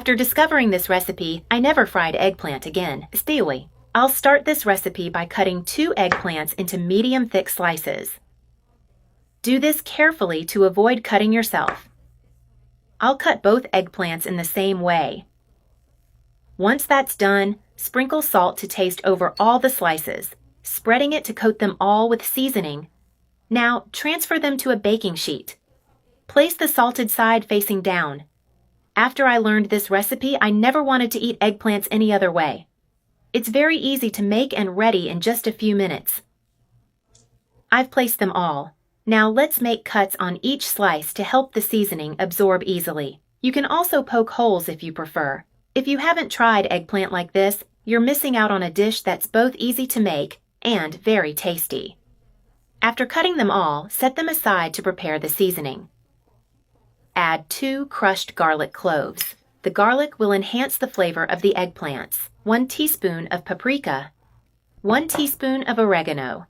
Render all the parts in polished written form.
After discovering this recipe, I never fried eggplant again. Stiwi. I'll start this recipe by cutting 2 eggplants into medium-thick slices. Do this carefully to avoid cutting yourself. I'll cut both eggplants in the same way. Once that's done, sprinkle salt to taste over all the slices, spreading it to coat them all with seasoning. Now, transfer them to a baking sheet. Place the salted side facing down. After I learned this recipe, I never wanted to eat eggplants any other way. It's very easy to make and ready in just a few minutes. I've placed them all. Now let's make cuts on each slice to help the seasoning absorb easily. You can also poke holes if you prefer. If you haven't tried eggplant like this, you're missing out on a dish that's both easy to make and very tasty. After cutting them all, set them aside to prepare the seasoning. Add 2 crushed garlic cloves. The garlic will enhance the flavor of the eggplants. 1 teaspoon of paprika, 1 teaspoon of oregano,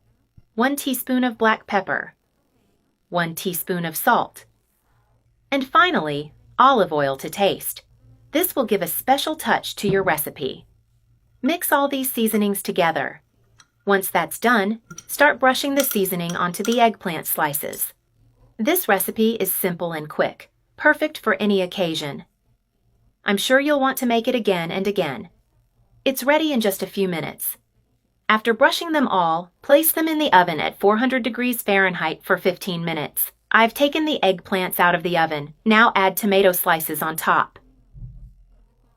1 teaspoon of black pepper, 1 teaspoon of salt, and finally, olive oil to taste. This will give a special touch to your recipe. Mix all these seasonings together. Once that's done, start brushing the seasoning onto the eggplant slices. This recipe is simple and quick, perfect for any occasion. I'm sure you'll want to make it again and again. It's ready in just a few minutes. After brushing them all, place them in the oven at 400 degrees Fahrenheit for 15 minutes. I've taken the eggplants out of the oven. Now add tomato slices on top.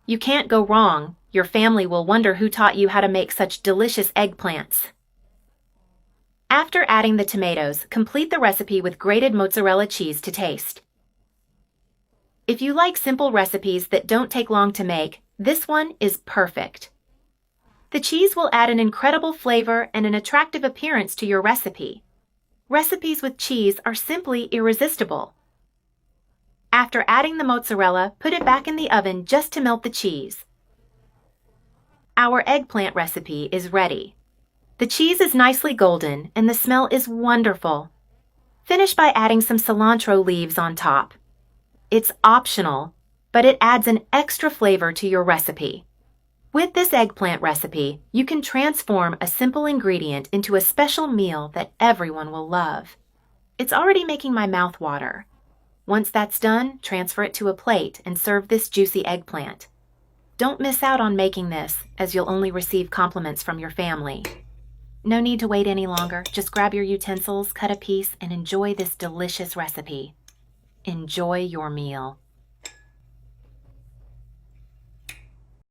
You can't go wrong. Your family will wonder who taught you how to make such delicious eggplants. After adding the tomatoes, complete the recipe with grated mozzarella cheese to taste. If you like simple recipes that don't take long to make, this one is perfect. The cheese will add an incredible flavor and an attractive appearance to your recipe. Recipes with cheese are simply irresistible. After adding the mozzarella, put it back in the oven just to melt the cheese. Our eggplant recipe is ready. The cheese is nicely golden and the smell is wonderful. Finish by adding some cilantro leaves on top. It's optional, but it adds an extra flavor to your recipe. With this eggplant recipe, you can transform a simple ingredient into a special meal that everyone will love. It's already making my mouth water. Once that's done, transfer it to a plate and serve this juicy eggplant. Don't miss out on making this, as you'll only receive compliments from your family. No need to wait any longer. Just grab your utensils, cut a piece, and enjoy this delicious recipe. Enjoy your meal.